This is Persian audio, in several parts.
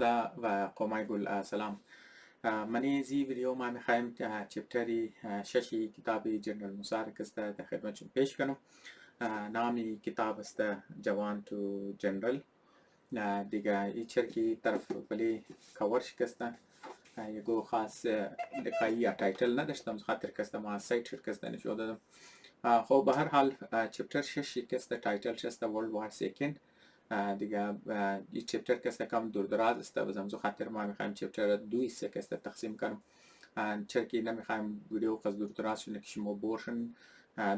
و قومای سلام. من زی ویدیو ما میخوایم چپتری ششی کتابی جنرال موسارک است در خدمتشون پیش کنم. نامی کتاب است جوان تو جنرال. دیگه ایچر کی طرف ولی کور شکسته یگو خاص لقایی یا تایتل نداشتم خاطر کسته ما سایت شکسته نشو دادم. خب به هر حال چپتر ششی کسته تایتل شسته ورلد وار سیکند. دیگه این چپتر کسته کم دور دراز است و زمزو خاطر ما میخوایم چپتر دوی سه کسته تقسیم کنم چرکی نمیخوایم ویدیو قصد دور دراز شونه که شما بورشن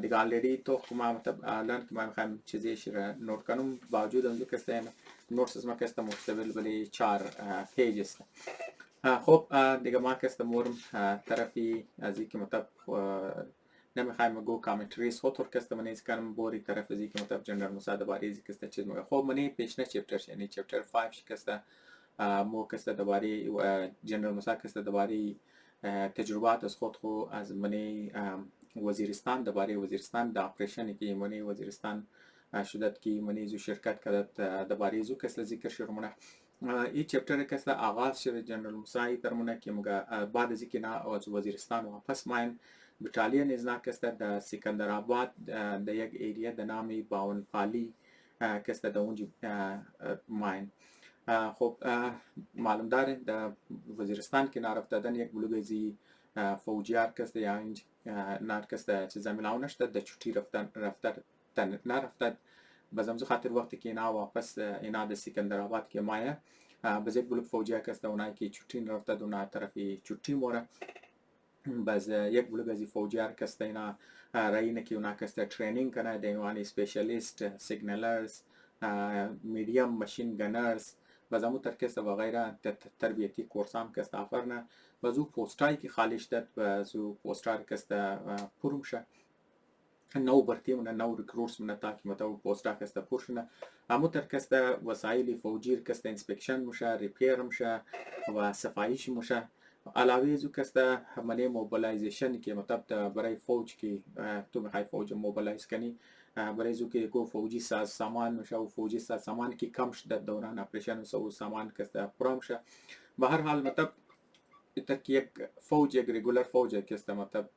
دیگه آلریدی تو ما مطلب الان که ما میخوایم چیزیش را نوت کنم باوجود اونجا کسته نوتس از ما کسته مشتمل بلی 4 پیج است. خب دیگه ما کسته مورم طرفی از این که مطلب نمیخوایم گو کامنتریز خود کسته منی از کنم بوری طرف از این که مطلب جنرال مساعده باری از کسته چیز موقع خب منی پیشنه چپتر یعنی چپتر 5 کسته مو کسته دوباره جنرال مساعده کسته دوباره تجربات از خود خو از منی وزیرستان دوباره وزیرستان دا اپریشنی که منی وزیرستان شدت که منی زو شرکت کردت دوباره زو کسته ذکر شرمونه این چپتر کسته آغاز شده جنرال مساعده درمونه که مگه بعد از اینکه نه از وزیرستان واپس ماین بتالین از ناکسته در سکندرآباد در یک ایریا در نامی باونپالی کسته در اونجا ماین. خب معلوم داره در وزیرستان که نرفتادن یک بلوگزی فوجیار کسته یا اینج نار کسته چیزا میلاو نشده در چوتی رفتن نرفتد بزمزو خاطر وقتی که اینا واپس اینا در سکندرآباد که مایه بز یک بلوگ فوجیار کسته اونایی که چوتی نرفتد اونا طرفی چوتی موره باز یک بلوگ از فوجیار کسته اینا رایینه که اونا کسته ترینینگ کنه دیوانی سپیشلیست سیگنالرز میدیم ماشین گنرز باز همون ترکسته و غیره تربیتی کورسام کسته آفرنه باز او پوستایی که خالیش داد باز او پوستار کسته پرم شه نو برتیمونه نو ریکروتس منه تا که متو پوستا کسته پرشنه همون ترکسته وسایل فوجیر کسته انسپکشن مشه ریپیر مشه و صفاییش مشه علاوه از او کسته منی موبیلایزیشن که مطلب برای فوج که تو میخوای فوج موبیلایز کنی برای از او که کو فوجی ساز سامان میشه و فوجی ساز سامان که کم شده دوران اپریشن و سامان کسته پرام شه به هر حال مطلب تک یک فوج یک ریگولر فوج کسته مطلب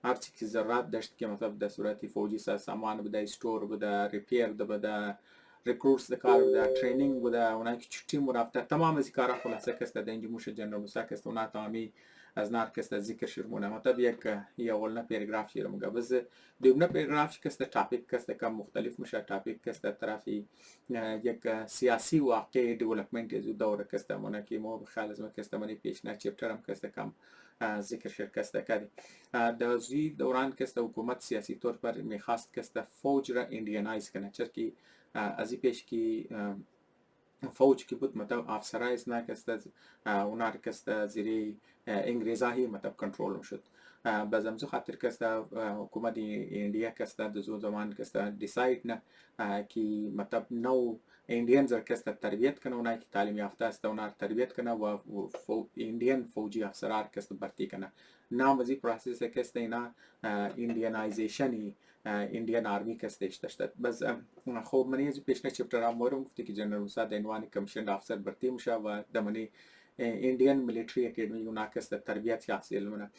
هر چی که ضرورت داشت که مطلب در صورت فوجی ساز سامان بوده استور بوده ریپیر بوده ریکروتس د کار بوده ترینینگ بوده اونایی که چوتی مرافته تمام از کارا خلاصه کسته در اینجا موشه جنرال موسا کسته اونا تمامی از نار کسته ذکر شرمونه مطلب یک اولنا پیراگراف شیرم گبز دومنا پیراگراف کسته تاپیک کسته کم مختلف میشه تاپیک کسته طرفی یک سیاسی واقع دیولپمنت از دوره کسته مونه که ما بخیال از ما کسته منی پیشنه چپترم کسته کم ذکر شرکسته کردی در زی دوران کسته حکومت سیاسی طور پر میخواست کسته فوج را ایندیانایز کنه چرکی از این پیش که فوج که بود مطلب افسرهای از نکسته اونا را کسته زیری انگریزاهی مطلب کنترل شد بازمزو خاطر کسته حکومت ایندیا کسته دزو زمان کسته دیساید نه که مطلب نو ایندیانز را کسته تربیت کنه اونایی که تعلیم یافته است اونا را تربیت کنه و ایندیان فوجی افسرها کسته برتی کنه نام از این پروسس کسته اینا ایندیانایزیشنی ایندیان آرمی کسته اشتشتد بس خوب منی از پیشنه چپتر هم مورم گفتی که جنرال موسا دینوانی کمیشن افسر برتی میشه و دمانی ایندیان میلیتری اکیدمی اونا کسته تربیت حاصل منه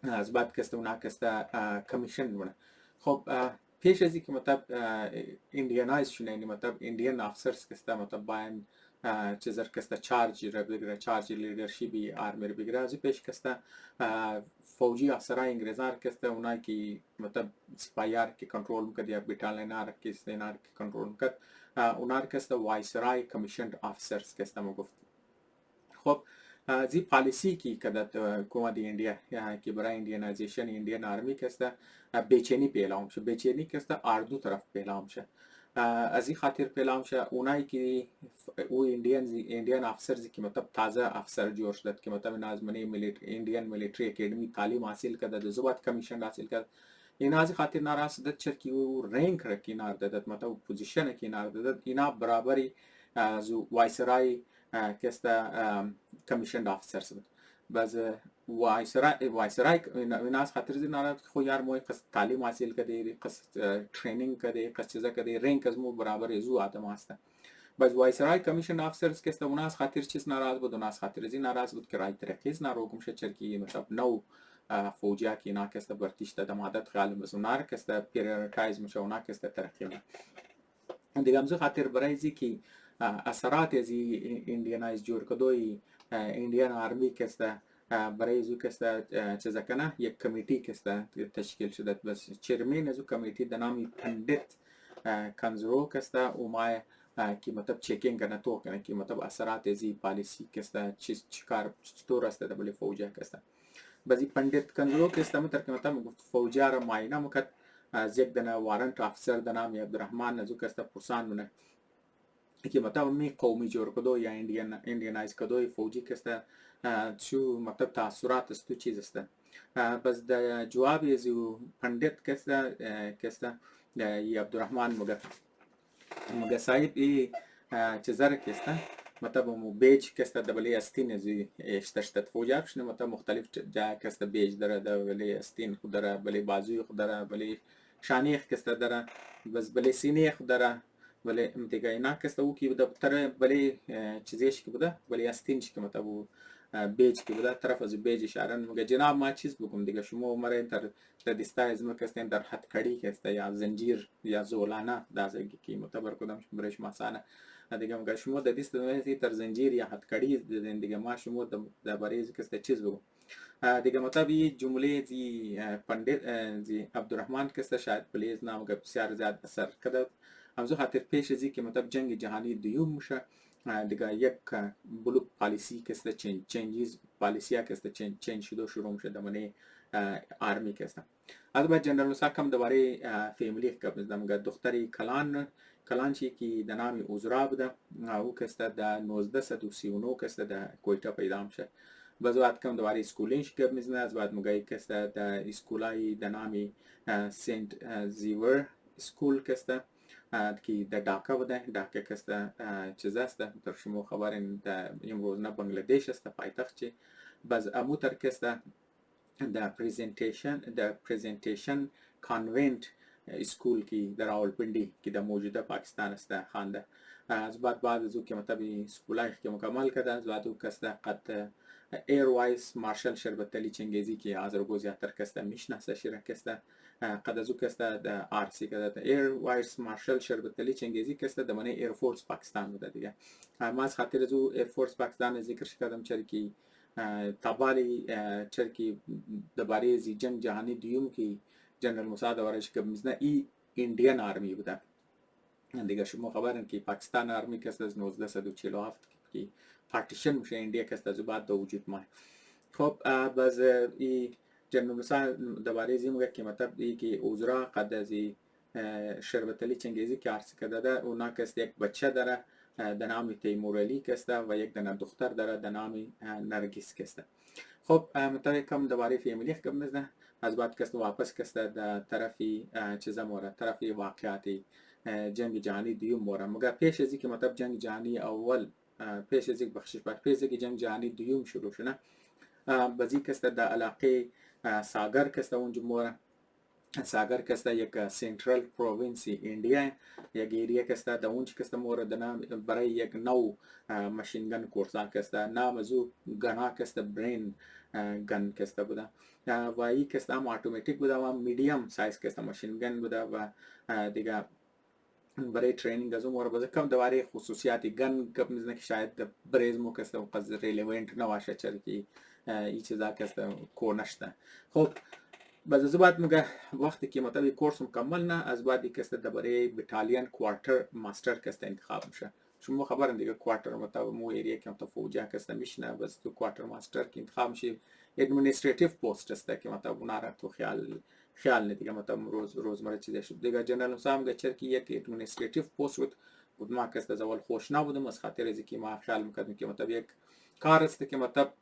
از بعد کسته اونا کسته کمیشن منه خب پیش از اینکه مطلب ایندیانایز شونه یعنی مطلب ایندیان افسرز کسته مطلب باین چیزر کسته چارج را بگیره چارج لیدرشپی آرمی را بگیره از پیش کسته فوجی افسرای انگریزان کسته اونایی که مطلب سپایار که کنترل میکرد یا بیتالینار کسته اینا که کنترل میکرد اونا کسته وایسرای کمیشند افسرز کسته ما گفت خب زی پالیسی کی کدت حکومت انڈیا که برای ایندیانایزیشن ایندیان آرمی کسته بیچینی پیلام شه بیچینی کسته اردو طرف پیلام شه از این خاطر پیلام شه اونایی که او ایندیان افسرزی که مطلب تازه افسر جوړ شدت که مطلب نازمنی ایندیان میلیتری اکیډمی تعلیم حاصل کرده د زبات کمیشن حاصل کرد اینا از خاطر ناراض دت چرکی او رینک رکی نار دادت مطلب پوزیشن کی نار دادت اینا برابری از وایسرای کسته کمیشن افسرز بود باز وایسرای اینا از خاطر زی ناراض خو یار موی قصد تعلیم حاصل کرده قصد ترینینگ کرده قصد چیزا کرده رینک از مو برابر زو آدم هسته باز وایسرای کمیشن افسرز که است اون از خاطر چیز ناراض بود، اون از خاطر از این ناراض بود که رای ترقیز ناروگم شد چرکی مطلب نو فوجیا کی اینا که است برتیش ده مادت خیال مزونار که است پریورتایز میشه اونا که است ترقی دیگه همزه خاطر برای زی که اثرات از ایندیانایز جور کدوی ایندیان آرمی که است برای زو که است چیزا کنه یک کمیتی که است تشکیل شده بس چیرمین از کمیتی به نام پندت کنزرو که است و ما که مطلب چیکینگ کنه تو کنه که مطلب اثرات از پالیسی که است چیکار چطور است در فوجا که است بازی پندت کنزرو که است مطلب فوجا را معاینه میکرد از یک دنه وارنت افسر به نام عبدالرحمن از او که است پرسان مونه که مطلب می قومی جور کدو یا ایندیانایز کدوی فوجی که است چو مطلب تاثیرات است تو چیز است بس در جواب از پندت که است یا عبدالرحمن مگه صاحب ای چیزر که است مطلب مو بیج که است دبلی استین از اشتشت فوجا بشنه مطلب مختلف جا که است بیج داره دبلی استین خود داره بلی بازوی خود داره بلی شانیخ که است داره بس بلی سینه خود داره بلی دیگه اینا که است او کی بوده تر بلی چیزیش که بوده بلی استینش که مطلب بیج که بوده طرف از بیج اشاره میگه جناب ما چیز بگم دیگه شما مرا در دسته از ما که است در حد کڑی که است یا زنجیر یا زولانه دازه کی متبر کدام برش مسانه دیگه میگه شما د دې ستنې تر زنجیر یا حد کړي دیگه ما شما د برای که است چیز بگم دیگه مطلب جمله زی پندت زی عبدالرحمن که است شاید پلیز نام که بسیار زیاد اثر کرده همزو خاطر پیش ازی که مطلب جنگ جهانی دوم میشه دیگه یک بلوک پالیسی که است چنجیز پالیسی که است چنج شده شروع میشه دمونه آرمی که است از بعد جنرال موسی کم دوباره فیملی که میگه دختری کلانچی که د نام اوزرا بوده او که است در 1939 که است در کویتا پیدا میشه باز بعد کم دوباره اسکولینش که میزنه از بعد میگه که است در اسکولای د نام سنت زیور اسکول که است که در ډاکا بوده ډاکا که است چیز است در شما خبرین در امروز نه بنگلادش است پایتخت چی باز امو تر که است در پریزنتیشن کانونت اسکول کی در راولپنڈی کی در موجوده پاکستان است خوانده از بعد از او که مطلب اسکولای که مکمل کرده از بعد او کسته قد ایر وایس مارشال شربت علی چنگیزی که آذرگو زیاتر کسته میشناسه شیره کسته قد از او کسته در آرسی کده ایر وایس مارشال شربت علی چنگیزی کسته در منه ایر فورس پاکستان بوده دیگه ما از خاطر از او ایر فورس پاکستان ذکر کردم چرا که تبالی چرکی درباره زی جنگ جهانی دوم کی جنرال موسی دوارش که میزنه ای ایندیان آرمی بوده دیگه شما خبرن که پاکستان آرمی که است از 1947 که پارتیشن میشه ایندیا که است از بعد دو وجود ماه خب باز ای جنرال موسی درباره زی میگه که مطلب ای که اوزرا قد از شربت علی چنگیزی که عرض کرده ده اونا که است یک بچه داره د نام تیمور علی که است و یک دونه دختر داره د نام نرگس که است خب مطلب کم درباره فیملی که میزنه از بعد که است واپس که است در طرفی چیزا مورد طرفی واقعاتی جنگ جهانی دوم مورد مگر پیش از که مطلب جنگ جهانی اول پیش از بخشش بعد پیش از جنگ جهانی دوم شروع شده بازی که است در علاقه ساگر که است اونجا مورد ساگر که است یک سنترال پروینسی ایندیا یک ایریا که است در اونجا که است مورد نام برای یک نو ماشین گن کورسا که است نام ازو گنا که است برین گن که است بوده و ای که است هم اتوماتیک بوده و میدیم سایز که است ماشین گن بوده و دیگه برای ترینینگ از اون باز کم دواره خصوصیاتی گن کم میزنه که شاید بریزمو که است قضیه ریلیونت نباشه چرا که این چیزا که است کور نشته خب باز از بعد میگه وقتی که مطلب کورس مکمل نه از بعد که است درباره بتالین کوارتر ماستر که است انتخاب میشه شما خبرن دیگه کوارتر مطلب مو ایریا که مطلب فوجا که است میشنه بس تو کوارتر ماستر که انتخاب میشه ادمنستریتیو پست است که مطلب اون را تو خیال نه دیگه مطلب روزمره چیزا شد دیگه جنرال سام میگه چرا که یک ادمنستریتیو پست بود ما که است از اول خوش نبودم از خاطر از که ما خیال میکردم که مطلب یک کار است که مطلب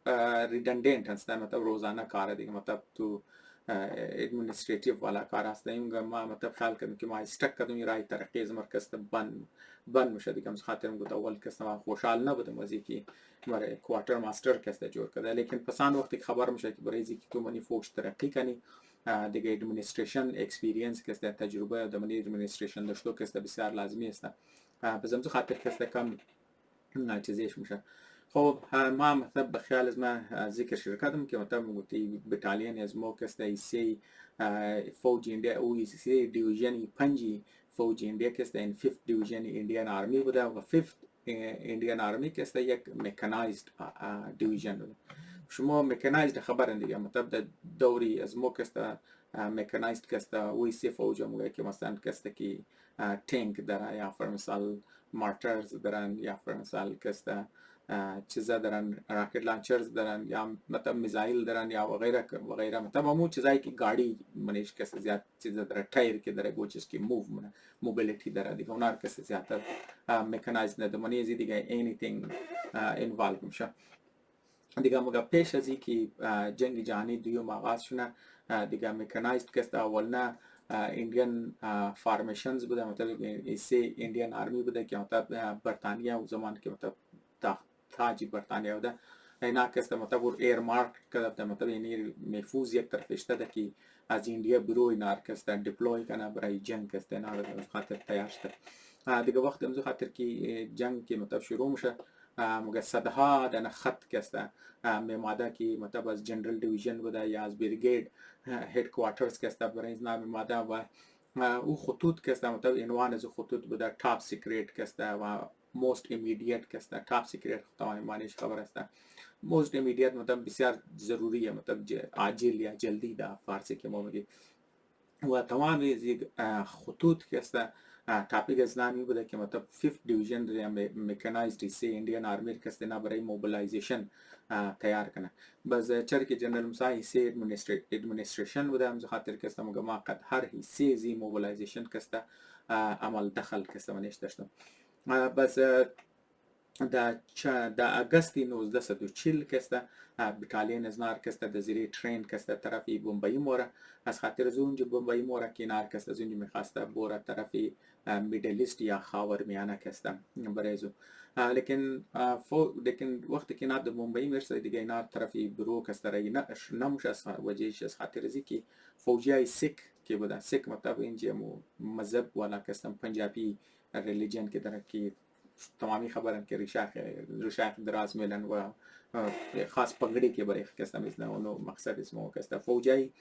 ریدندنت است مطلب روزانه کار دیگه مطلب تو ادمنستریتیو والا کار است ما مطلب خیال کردم که ما استک کردم رای ترقیز مرکز بند میشه دیگه از خاطر میگه اول که ما خوشحال نبودم از اینکه مرا کوارتر ماستر کسته جور کرده لیکن پسان وقتی خبر میشه که برای اینکه تو منی فوج ترقی کنی دیگه ادمنستریشن اکسپریانس کسته تجربه د منی ادمنستریشن داشته کسته بسیار لازمی است به زمزو خاطر کسته کم چیزیش میشه. خب ما مثلا به خیال از ما ذکر شرکتم که مثلا گفتی بتالین از ما کسته ایسی فوج اندیا او ایسی دیویژن پنجی فوج اندیا کسته این 5th دیویژن ایندیان آرمی بوده و 5th ایندیان آرمی کسته یک مکانایزد دیویژن بوده. شما مکانایزد خبرن دیگه مثلا در دوری از ما کسته مکانایزد کسته او ایسی فوج هم که مثلا کسته که تانک داره یا فرمثال مارترز دارن یا فرمثال کسته چیزا دارن راکت لانچرز دارن یا مثلا میزایل دارن یا وغیره وغیره مثلا همون چیزایی که गाड़ी منیش کسی زیاد چیزا داره تایر که داره گوچش که موو منه موبیلیتی داره دیگه اونها کسی زیادتر مکانایزد نده منی ازی دیگه anything involve میشه دیگه مگه پیش از اینکه جنگ جهانی دوم آغاز شونه دیگه مکانایزد کسته اولنا ایندیان فارمیشنز بوده مطلب ایسی ایندیان آرمی بوده که مطلب برطانیه و زمان که مطلب تاج برطانیه بوده اینا کسته مطلب ایر مارک کرده مطلب یعنی محفوظ یک طرفش ده که از ایندیا برو اینا کسته دیپلوی کنه برای جنگ کسته اینا خاطر تیار شده دیگه وقت امزو خاطر که جنگ که مطلب شروع میشه مگه صدها دانه خط کسته میماده که مطلب از جنرال دیویژن بوده یا از بریگید هدکوارترز کسته برای این میماده و او خطوط کسته مطلب عنوان از خطوط بوده تاپ سیکرت کسته و most immediate کسته تاپ سیکرت تمام معنیش خبر است most immediate مطلب بسیار ضروریه مطلب عاجل یا جلدی در فارسی که ما میگیم و تمام این خطوط کسته تاپیک از نامی بوده که مطلب 5th دیویژن یا مکانایزد سی ایندیان آرمی کسته نا برای موبیلایزیشن تیار کنه باز چرا که جنرال موسی حصه ادمنستریشن بوده هم خاطر کسته مگه ما قد هر حصه زی موبیلایزیشن کسته عمل دخل کسته منش داشتم باز در اگست 1940 کسته بتالین از نار کسته در زیر ترین کسته طرفی بمبئی موره از خاطر از اونجا بمبئی موره که نار کسته از اونجا میخواسته بوره طرفی میدلیست یا خاورمیانه کسته برای زو لیکن وقتی که نار در بمبئی میرسه دیگه اینا طرفی برو کسته رایی نموشه از وجهش از خاطر ازی که فوجی های سیک که بودن سیک مطلب اینجا مذهب والا کسته پنجابی ریلیجن که داره که تمامی خبرن که ریشاخ دراز میلن و خاص پگڑی که برای کسته میزنه اونو مقصد اسمو کسته فوجی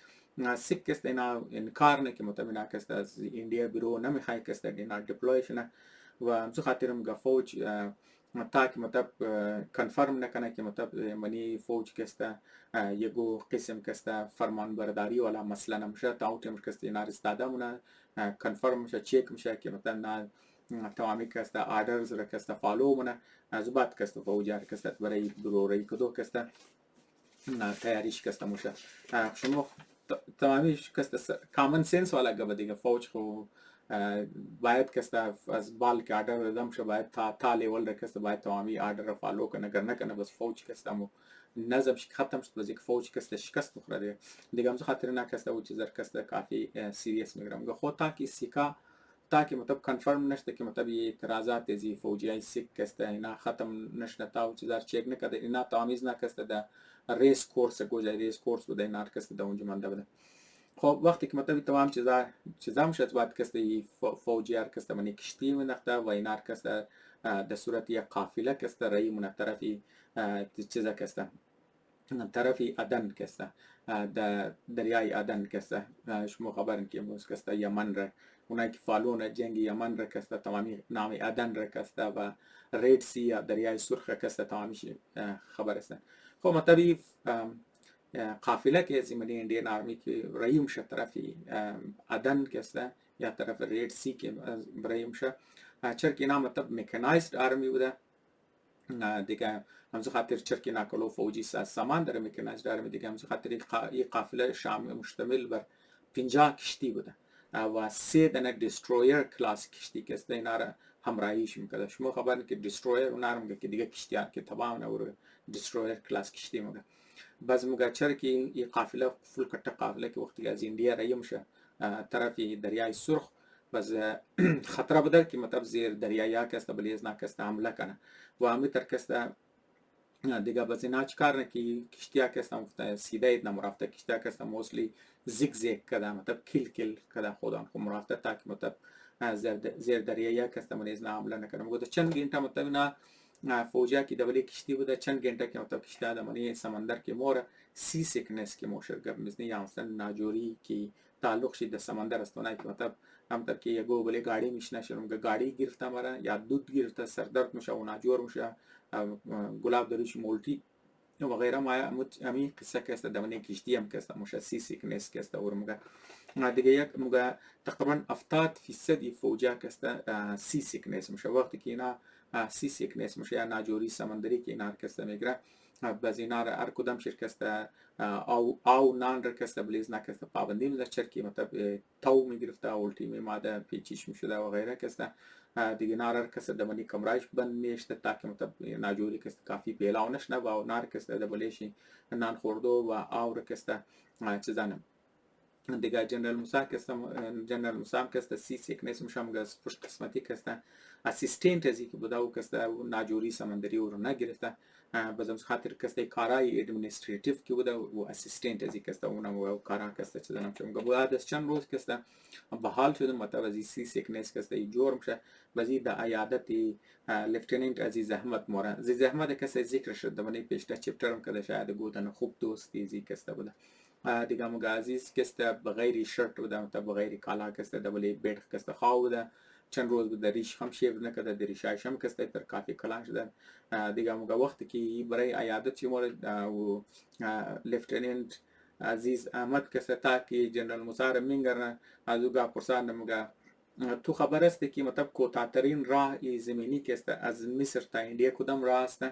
سیک کسته اینا انکار نه که مطمئن کسته از ایندیا برو نمیخوای کسته اینا دیپلوی شنه و همچو خاطر میگه فوج تا که مطلب کنفرم نکنه که مطلب منی فوج کسته یگو قسم کسته فرمان برداری ولا مثلا نمیشه تا اوتیم کسته اینا استاده مونه کنفرم میشه چیک میشه که مطلب تمامی کسته آردرز را کسته فالو منه از بعد کسته فوجار کسته برای بروری کدو کسته تیاریش کسته موشه شما تمامی کسته کامن سنس والا گفت دیگه فوج خو باید کسته از بال که آردر ردم شه باید تا لیول را کسته باید تمامی آردر را فالو کنه گر نکنه بس فوج کسته مو نظم ختم شد بس یک فوج کسته شکست بخوره دیگه همزو خاطر نه کسته و چیزر کسته کافی سیریس میگرم خود تا که سیکا تاکہ مطلب کنفرم نشته که مطلب یہ اعتراضات ازی فوجیای سیک کسته اینا ختم نشته تا و چیزار چیک نکده اینا تامیز نکسته ده ریس کورس گوجه ریس کورس بوده اینا کسته ده اونجا منده بوده خب وقتی که مطلب تمام چیزا مشد بعد کسته فوجیار کسته منی کشتی منخته و اینا کسته ده صورت یک قافله کسته رئی من طرفی چیزا کسته طرفی عدن کسته دریای عدن کسته شما خبرن که امروز کسته یمن را اونایی که فالون جنگ یمن را کسته تمامی نام عدن را کسته و رید سی یا دریای سرخ را کسته تمامیش خبر است خب مطلبی قافله که از این ایندیان آرمی که رئیم شد طرفی عدن کسته یا طرف رید سی که رئیم شد چرک اینا مطلب مکانایزد آرمی بوده دیگه همزو خاطر چرکی ناکلو فوجی سامان داره مکانایزد آرمی دیگه همزو خاطر این قافله شامل مشتمل بر 50 کشتی بوده و 3 دانه دیسترویر کلاس کشتی که است اینا را همراهیش میکرده شما خبرن که دیسترویر اونا رو میگه که دیگه کشتیان که تمام نور دیسترویر کلاس کشتی میگه باز میگه چرا که این قافله فول کټه قافله که وقتی از ایندیا رایم شه طرفی دریای سرخ باز خطر بده که مطلب زیر دریایا که است بلیز نه که است حمله کنه و همین تر که است دیگه باز اینا چیکار نه که کشتیا که است سیده اید نمرفته کشتیا که است موسلی زیگ زیگ کده مطلب کل کده خودان خو مرافته تا که مطلب زیردریایی کست من از حمله نکنه. گفت چند گینتا مطلب اینا فوجا کی دبلی کشتی بوده چند گینتا که مطلب کشتی آدمانی سمندر که مور سی سیکنس که موشرگر مثل یا مثلا ناجوری که تعلق شده سمندر است اونایی که مطلب هم در که یگو بله گاڑی میشنه شروع گاڑی گرفته مرا یا دود گرفته سردرد میشه و ناجور میشه گلاب داروش مولتی و غیره. ما همین قصه که است دمنه کشتی هم که است موشه سی سیکنس که است و دیگه یک مگه تقریبا 70% فوجا که است سی سیکنس میشه. وقتی که اینا سی سیکنس میشه یا ناجوری سمندری که اینا که است میگره باز اینا را هر کدام شرکت او نان را که است بلیز نکست پابندی میذاره چرکی مطلب تو میگرفته اولتی می ماده پیچیش میشده و غیره که است دیگه نار کس دمنی کمرایش بند میشته تا که مطلب ناجوری کس کافی پیلاونش نه و نار کس دبلیشی نان خوردو و آور کس چیزانم دیگه جنرال موسی کس جنرال موسی کس سی سیکنس میشم گز پشت قسمتی کس اسیستنت ازی که بوداو کس ناجوری سمندری رو نگرفته بازم خاطر کس کارای ادمنستریتیو که بوده و اسیستنت ازی کس اونم و کارا کس چیزانم چون بعد از چند روز کس به حال شده متوازی سی سیکنس کس جور میشه بازی د عیادت لفټننت عزیز احمد مورا عزیز احمد کس ذکر شده من پیشته چپترم کده شاید گودن خوب دوستی زی کس بوده دیگه مگه عزیز کس بغیر شرط بوده مت بغیر کالا کس دبلی بیت کس خواو بوده چند روز بوده ریش هم شیو نکده در ریشایش هم کس تر کافی کلان شده دیگه مگه وقتی که برای عیادت چی مورد و لفټننت عزیز احمد کس تا که جنرال مسار مینگرن از او پرسان مگه تو خبر است که مطلب کوتاه‌ترین راه زمینی که است از مصر تا اندیا کدام راه است؟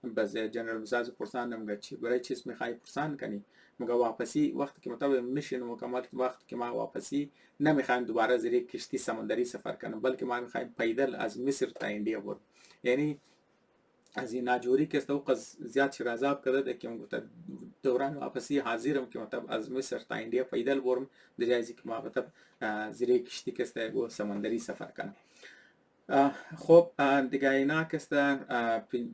باز جنرال مساز پرسان نمیگه چی برای چیز میخوای پرسان کنی مگه واپسی وقتی که مطلب میشن مکمل وقتی که ما واپسی نمیخوایم دوباره زیر کشتی سمندری سفر کنیم بلکه ما میخوایم پیدل از مصر تا اندیا بریم. یعنی از این ناجوری که است او زیاد شرازاب کرده که مگه دوران واپسی حاضرم که مطلب از مصر تا اندیا پیدل برم در جایزی که ما مطلب زیر کشتی که است او سمندری سفر کنم. خب دیگه اینا که است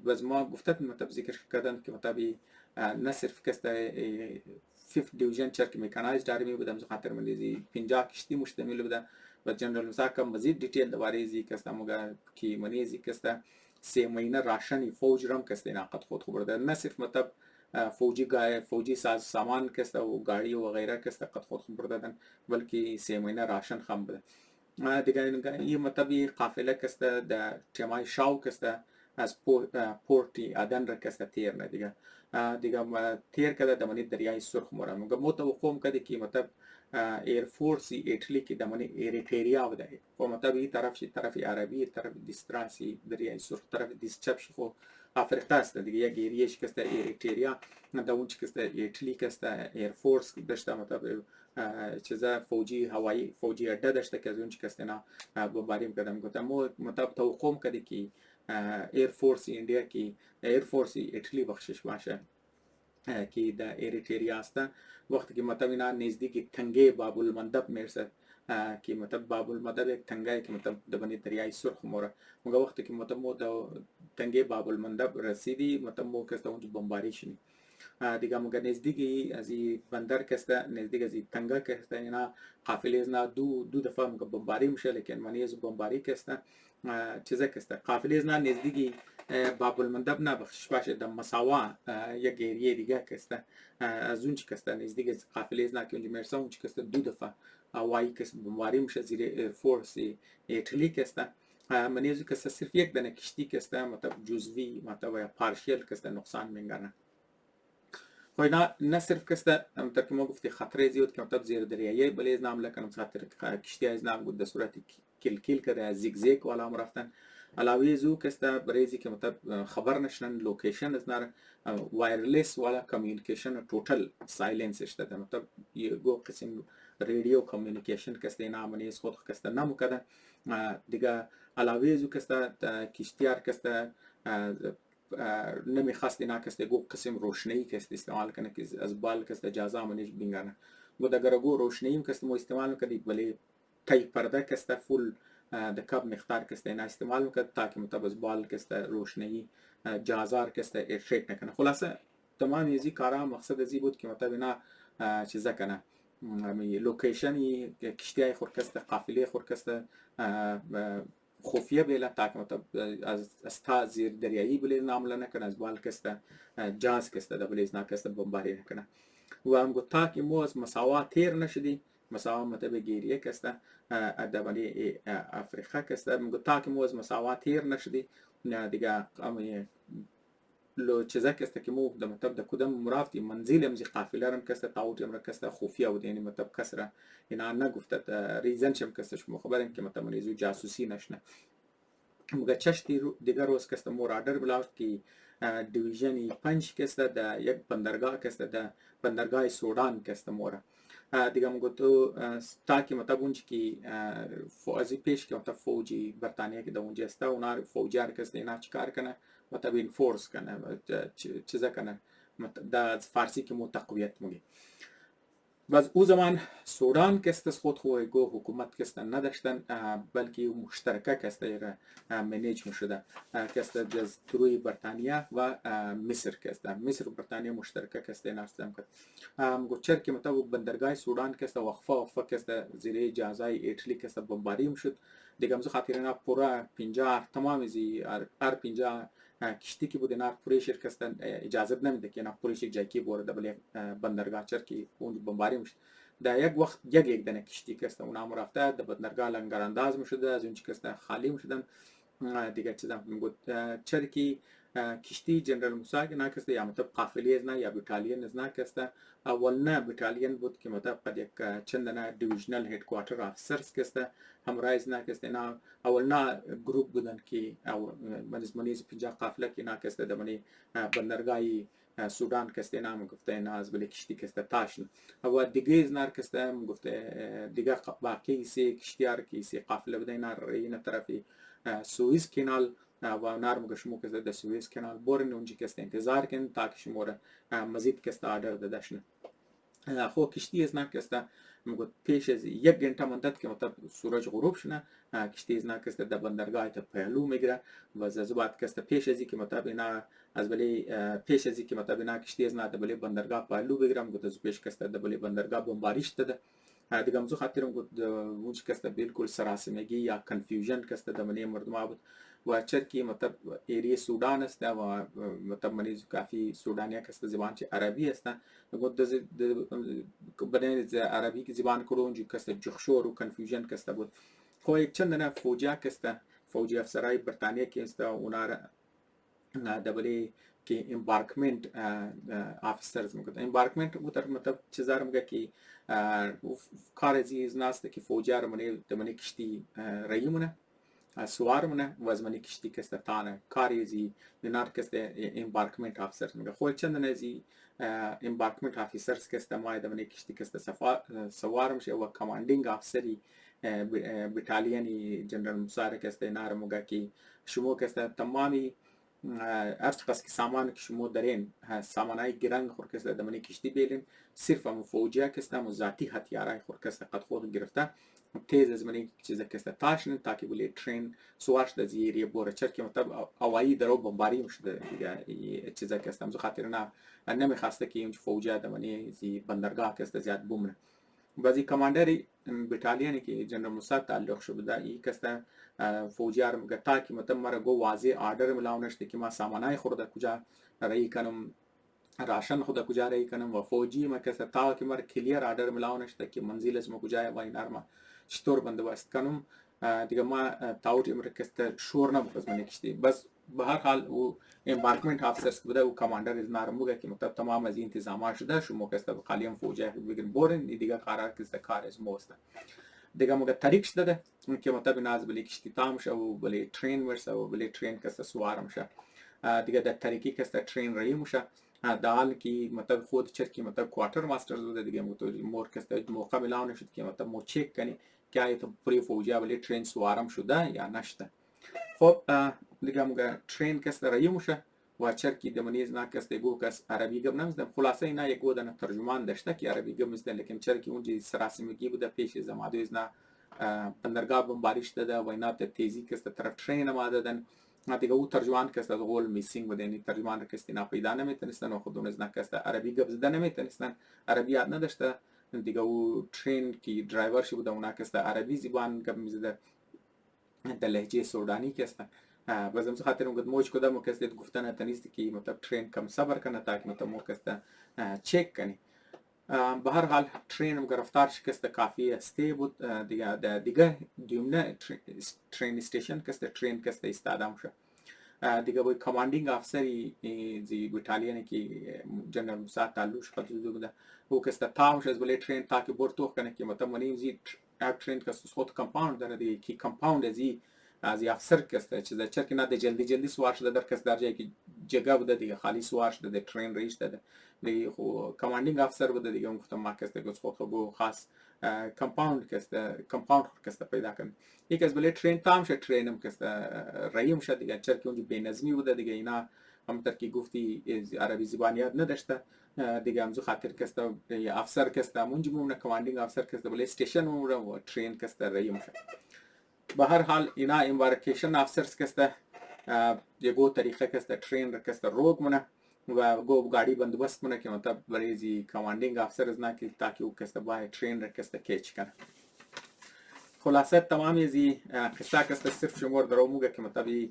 باز ما گفتم مطلب ذکر کردن که مطلب نه صرف که است 5 دیویژن چرک میکانایزد آرمی بودم ز خاطر ملیزی 50 کشتی مشتمل بوده و جنرال مساکم مزید دیتیل درباره زی که است مگه کی منیزی که است 3 ماهینه راشن فوج رم که است ناقد خود خبر ده نه صرف مطلب فوجی ساز سامان که است و گاڑی و غیره که است قد خود خبر دادن بلکه 3 ماهینه راشن خام بوده دیگه این مطلب قافله که است در تمای شاو که است از پورتی آدن را که است تیر نه دیگه تیر کده دمانی دریای سرخ مورا مگه متوقع کده که مطلب ایر فورس ایتلی که دمانی ایریتریا بوده و مطلب این طرف شی طرف عربی طرف دیستراسی دریای سرخ طرف دیسچپ شی خو افریقا است دیگه یک ایریش که است ایریتریا دا اون که است ایتلی که است ایر فورس داشته مطلب چیزا فوجی هوایی فوجی اډه داشته که از اون که است نه بمباریم کدم گفتم مطلب توقع کده که ایر فورس انډیا کې ایر فورس ایټلی بخشش باشه که د ایریتریا است وقتی که مطلب اینا نزدیک تنگه باب المندب میرسه که مطلب باب المندب یک تنگه که مطلب دبنی دریای سرخ موره مگه وقتی که مطلب مو د تنگه باب المندب رسیدی مطلب مو که است اونجا بمباری شنی دیگه مگه نزدیکی از بندر که است نزدیک از تنگه که است اینا قافله از دو دفعه مگه بمباری میشه لیکن منی از بمباری که است چیزا که است قافله از نزدیکی باب المندب نه بخشش باشه د مساوا یک ایریه دیگه که است از اون که است نزدیک از قافله از نه که اونجا میرسه اون که است دو دفعه وایی که بمباری میشه زیر ایر فورس ایتلی که است منی از که صرف یک دانه کشتی که است مطلب جزوی مطلب یا پارشیل که است نقصان میگنه. خو نه صرف که است همونطور که ما گفتی خطر زیاد که مطلب زیر دریایی بلیز نام لکنم خاطر کشتی از نام بود در صورت کل کرده از زیگ والا هم رفتن علاوه زو که است برای که مطلب خبر نشنن لوکیشن از نار وایرلس والا کمیونیکیشن توتال سایلنس اشته مطلب یگو قسم رادیو کمیونیکیشن که است اینا منی از خود که است نمو کده دیگه علاوه زو که است کشتیار که است نمیخواست اینا که است گو قسم روشنی که است استعمال کنه که از بال که است اجازه منیش بینگانه گو اگر گو روشنی که است مو استعمال کنه ولی تای پرده که است فول د کب مقدار که است اینا استعمال کنه تا که مطابق از بال که است روشنی جازار که است ارشاد نکنه. خلاصه تمام ازی کارا مقصد ازی بود که مطابق اینا چیزا کنه لوکیشنی کشتی خورکست قافله خورکست خفیه بیله تا که مطلب از تا زیر دریایی بلیز نامله نکنه از بال کسته جاز کسته ده بلیز نکسته بمباری نکنه و هم گفت تا که مو از مساوات تیر نشدی مساوات مطلب گیریه کسته دبلی افریقا کسته هم گفت تا که مو از مساوات تیر نشدی دیگه لو چیزا کسته که مو ده مطلب ده کدام مرافتی منزل امزی قافله رم کسته تاوت امر کسته خفیه و یعنی مطلب کسره اینا نگفته ریزن شم کسته شما خبرم که مطلب منیزو جاسوسی نشنه مگه چشتی دیگر روز کسته مورادر بلاوت که دیویژنی 5 کسته ده یک بندرگاه کسته ده بندرگاه سودان کسته موره دیگه مگه تو تا که مطلب اونج که فوزی پیش که مطلب فوجی برطانیه که ده اونجا استه اونا فوجیار کسته اینا چیکار کنه مطلب انفورس کنه چیزا کنه ده فارسی که مو تقویت میگه باز او زمان سودان کست خود گو حکومت کست نداشتن بلکه مشترکه کست منیج میشده کست از تروی بریتانیا و مصر کست مصر و بریتانیا مشترکه کست نرسیدم کرد گوچر که مطابق بندرگاه سودان کست وقفه کست زیر اجازه ایتلی کست بمباری میشد دیگه امزو خاطر اینا پورا 50 تمام زی هر 50 کشتی که بود اینا پوری شرکت اجازه نمیده که اینا پوری جای کی برده بله بندرگاه چر کی اون بمباری میشه در یک وقت یک دنه کشتی که است اونم رفته در بندرگاه لنگر انداز میشده از اون چی که خالی میشدن دیگه چیزا میگفت چر کی کشتی جنرال موسی که نکسته یا مطلب قافله از نه یا بتالین از نکسته اول نه بتالین بود که مطلب قد یک چندنا دیویژنال هدکوارتر افسرز کسته همراه نکسته نه اول نه گروپ بودن که او منیز 50 قافله که نکسته دمنی بندرگاهی سودان کسته نام گفته نه از بله کشتی کسته تاشن و دیگه از نار کسته گفته دیگه باقی سی کشتیار که سی قافله بده نار این طرفی سوئیس کانال و نرم شما که در سوئیس کانال برن اونجا که انتظار کن تا که شما مزید که آردر دادشن خو کشتی از نکسته میگه پیش از یک گنته مدت که مطلب سورج غروب شنه کشتی از نکسته در بندرگاه تا پهلو میگیره و زبات کسته پیش ازی که مطلب اینا از بلی پیش ازی که مطلب اینا کشتی از نه در بلی بندرگاه پهلو بگیرم گفت از پیش کسته در بلی بندرگاه بمباریش داده دیگه امزو خاطرم گفت اونج کسته بالکل سراسیمگی یا کنفیوژن کسته در منی مردم بود و چرکی مطلب ایری سودان است و مطلب منیز کافی سودانیا کسته زبان چه عربی است گفت بدن عربی که زبان کرون جو کسته جخشور و کنفیوژن کسته بود خو یک چند نه فوجیا کسته فوجی افسرای بریتانیا که است اونا دبلی که امبارکمنت افسرز میگه امبارکمنت بود مطلب چیزا میگه که کار از ناست که فوجا رو منی کشتی رایمونه سوارمونه و از منی کشتی کسته تانه کاری زی نار کسته امبارکمنت افسرز میگه خو چند نزی امبارکمنت افسرز کسته ما منی کشتی کسته سوارم شه و کماندینگ افسری بتالینی جنرال موسی کسته نار میگه که شما کسته تمامی ارچ قص که سامان که شما دارین سامانای گرنگ خورکسته دمنی کشتی بیلین صرف هم فوجیا کسته هم ذاتی هتیارای خورکسته قد خود گرفته تیز از منی چیزا کسته تاشن تاکي بلی ترین سوارش د زیری بوره چر که مطلب اوایی درو بمباری مشده دیگه چیزا کسته همزو خاطر نه نمیخواسته که اونج فوجیا دمنی زی بندرگاه کسته زیاد بومنه بعضی کماندری بتالینی که جنرال موسی تعلق شده ای کسته فوجیار میگه تا که مطلب مرا گو واضح آرڈر ملاو نشده که ما سامانای خورده کجا رایی کنم راشن خود کجا رایی کنم و فوجی ما کسته تا که مرا کلیر آرڈر ملاو نشده که منزل از ما کجا و این ما چطور بندوبست کنم دیگه ما تاوت امر کسته شور نبود من کشتی بس به هر حال او امبارکمنت افسرز بوده او کماندر از نارموگه که مطلب تمام از انتظامات شده شما کسته قالیم فوجی بگن بورن دیگه قرار کسته کار از موسته دیگه موگه طریق شده که مطلب ناز بلی کشتی تام شه و بلی ترین ورسه و بلی ترین کسته سوارم شه دیگه در طریقی کسته ترین رایی موشه در حال که مطلب خود چرکی مطلب کوارتر ماستر بوده دیگه مور کسته موقع ملاو نشد که مطلب مو چک کنی که آیا پوری فوجی بلی ترین سوارم شده یا نشده خب دیگه موگه ترین کسته رایی موشه و چرکی دمنیز نا کسته گو کس عربی گم نمیزدم خلاصه اینا یک گودن ترجمان داشته که عربی گم میزدن لیکن چرکی اونجی سراسیمگی بوده پیش زمادو از نا بندرگاه بمباریش داده و اینا تیزی کسته طرف ترین ما دادن دیگه او ترجمان کسته غول میسینگ بوده یعنی ترجمان کستی نا پیدا نمیتونستن و خودون از نا کسته عربی گم زده نمیتونستن عربی یاد نداشته دیگه او ترین کی درایورش بوده اونا که است عربی زبان گپ میزده در لهجه سودانی که است بازم خاطر اون موج کدام که است گفتن تنیست که مطلب ترین کم صبر کنه تاکه مطلب مو که است چک کنی به هر حال ترین گرفتار شکست کافی استی بود دیگه دیومنه ترین استیشن که است ترین که است استادام شد دیگه باید کماندینگ افسری زی بوتالیانی که جنرال موسی تعلوش خدوزو بوده او که است تاوش از بله ترین تاکه برتوخ کنه که مطلب منیم زی ترین که است خود کمپاوند داره دیگه کی کمپاوند از افسر که است چیزا چرا که نه جلدی سوار شده در کس در جایی که جگه بوده دیگه خالی سوار شده ترین ریش داده دیگه خو کماندینگ افسر بوده دیگه اون گفتم ما که است گفت خود خاص کمپاوند که است کمپاوند که است پیدا کنه یک از بله ترین تام شد ترینم که است رئیم شد دیگه چرا که اونجا بی‌نظمی بوده دیگه اینا همونطور که گفتی عربی زبانیت نداشته دیگه همزو خاطر که است افسر که است اونجا مون کماندینگ افسر که است بله استیشن و ترین که است رئیم شد به هر حال اینا امبارکیشن افسرز که است یگو طریقه که است ترین که است روگ مونه و گو گاڑی بندوبست مونه که مطلب برای زی کماندینگ افسرز نه که تاکه او که است باید ترین که است کیچ کنه خلاصه تمام زی قصه که است صرف شمار درو موگه که مطلب